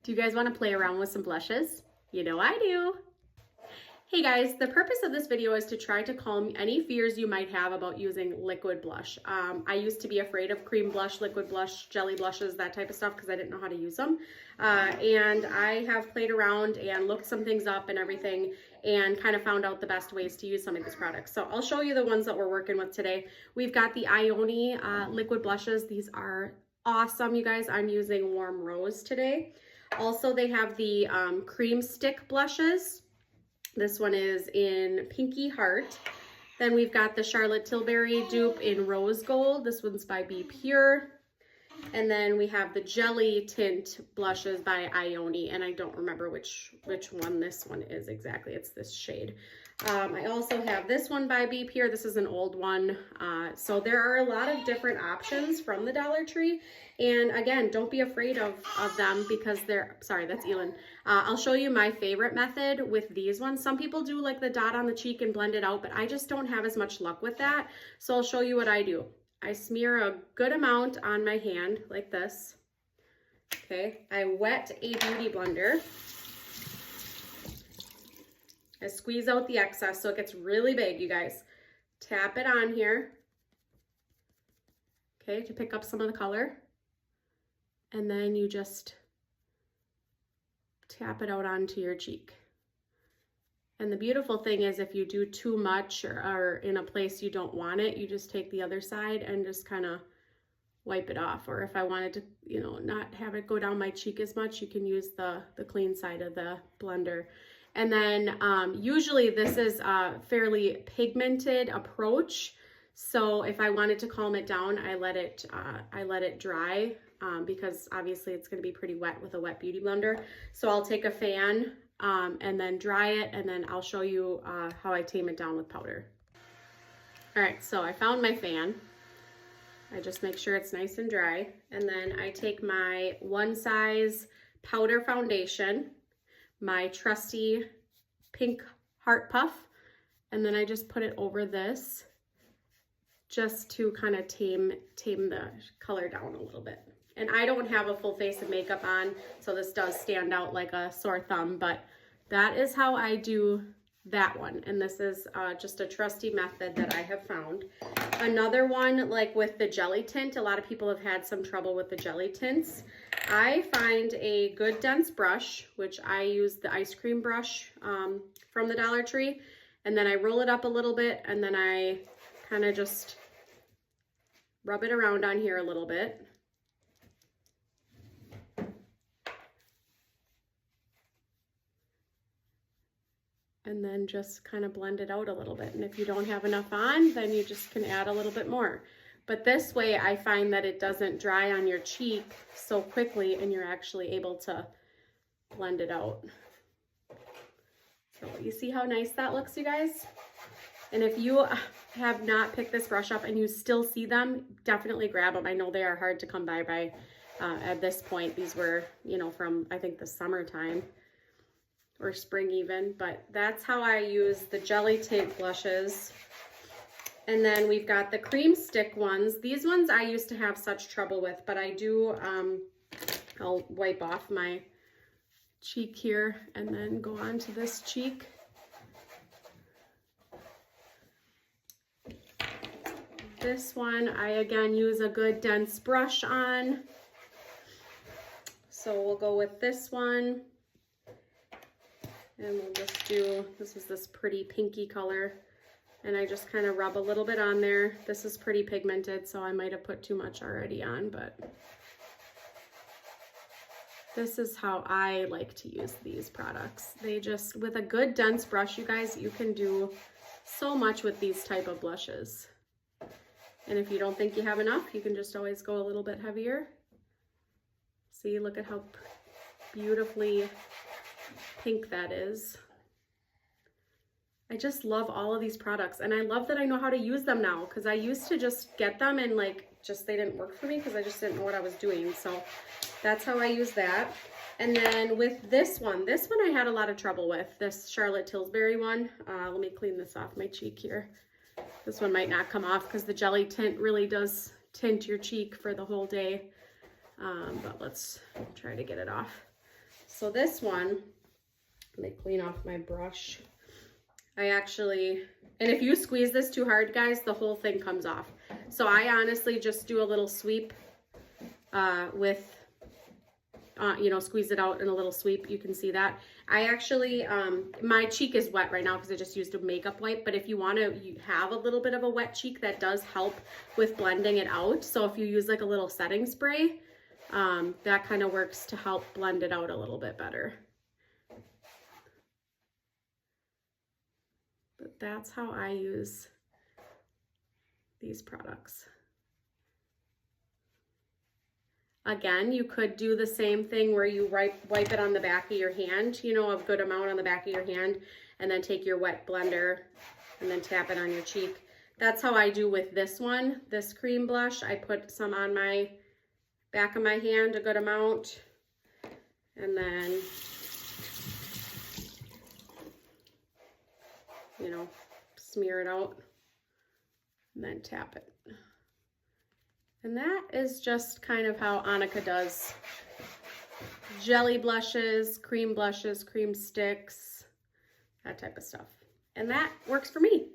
Do you guys want to play around with some blushes? You know I do. Hey guys, the purpose of this video is to try to calm any fears you might have about using liquid blush. I used to be afraid of cream blush, liquid blush, jelly blushes, that type of stuff because I didn't know how to use them. And I have played around and looked some things up and everything and kind of found out the best ways to use some of these products. So I'll show you the ones that we're working with today. We've got the Ioni liquid blushes. These are awesome, you guys. I'm using Warm Rose today. Also, they have the cream stick blushes. This one is in Pinky Heart. Then we've got the Charlotte Tilbury dupe in Rose Gold. This one's by Be Pure. And then we have the Jelly Tint blushes by Ioni, and I don't remember which one this one is exactly. It's this shade. I also have this one by Be Pure. This is an old one. So there are a lot of different options from the Dollar Tree. And again, don't be afraid of them because they're, sorry, that's Elin. I'll show you my favorite method with these ones. Some people do like the dot on the cheek and blend it out, but I just don't have as much luck with that. So I'll show you what I do. I smear a good amount on my hand like this. Okay, I wet a beauty blender. I squeeze out the excess so it gets really big, you guys. Tap it on here, okay, to pick up some of the color. And then you just tap it out onto your cheek. And the beautiful thing is if you do too much or in a place you don't want it, you just take the other side and just kind of wipe it off. Or if I wanted to, you know, not have it go down my cheek as much, you can use the clean side of the blender. And then usually this is a fairly pigmented approach. So if I wanted to calm it down, I let it dry because obviously it's going to be pretty wet with a wet beauty blender. So I'll take a fan and then dry it, and then I'll show you how I tame it down with powder. All right, so I found my fan. I just make sure it's nice and dry. And then I take my One Size powder foundation, my trusty pink Heart Puff, and then I just put it over this just to kind of tame the color down a little bit. And I don't have a full face of makeup on, so this does stand out like a sore thumb, but that is how I do that one. And this is just a trusty method that I have found. Another one, like with the jelly tint, a lot of people have had some trouble with the jelly tints. I find a good dense brush, which I use the ice cream brush from the Dollar Tree, and then I roll it up a little bit, and then I kind of just rub it around on here a little bit. And then just kind of blend it out a little bit. And if you don't have enough on, then you just can add a little bit more. But this way I find that it doesn't dry on your cheek so quickly and you're actually able to blend it out. So you see how nice that looks, you guys? And if you have not picked this brush up and you still see them, definitely grab them. I know they are hard to come by at this point. These were, you know, from I think the summertime or spring even, but that's how I use the jelly tint blushes. And then we've got the cream stick ones. These ones I used to have such trouble with, but I do, I'll wipe off my cheek here and then go on to this cheek. This one, I again use a good dense brush on. So we'll go with this one. And we'll just do, this is this pretty pinky color. And I just kind of rub a little bit on there. This is pretty pigmented, so I might have put too much already on, but this is how I like to use these products. They just, with a good dense brush, you guys, you can do so much with these type of blushes. And if you don't think you have enough, you can just always go a little bit heavier. See, look at how beautifully pink that is. I just love all of these products, and I love that I know how to use them now, because I used to just get them and like just they didn't work for me because I just didn't know what I was doing. So that's how I use that. And then with this one I had a lot of trouble with, this Charlotte Tilbury one. Let me clean this off my cheek here. This one might not come off because the jelly tint really does tint your cheek for the whole day. But let's try to get it off. So this one, let me clean off my brush. I actually, and if you squeeze this too hard, guys, the whole thing comes off. So I honestly just do a little sweep with, you know, squeeze it out in a little sweep. You can see that. I actually, my cheek is wet right now because I just used a makeup wipe. But if you want to have a little bit of a wet cheek, that does help with blending it out. So if you use like a little setting spray, that kind of works to help blend it out a little bit better. But that's how I use these products. Again, you could do the same thing where you wipe it on the back of your hand, you know, a good amount on the back of your hand, and then take your wet blender and then tap it on your cheek. That's how I do with this one, this cream blush. I put some on my back of my hand, a good amount, and then, you know, smear it out and then tap it. And that is just kind of how Annika does jelly blushes, cream sticks, that type of stuff. And that works for me.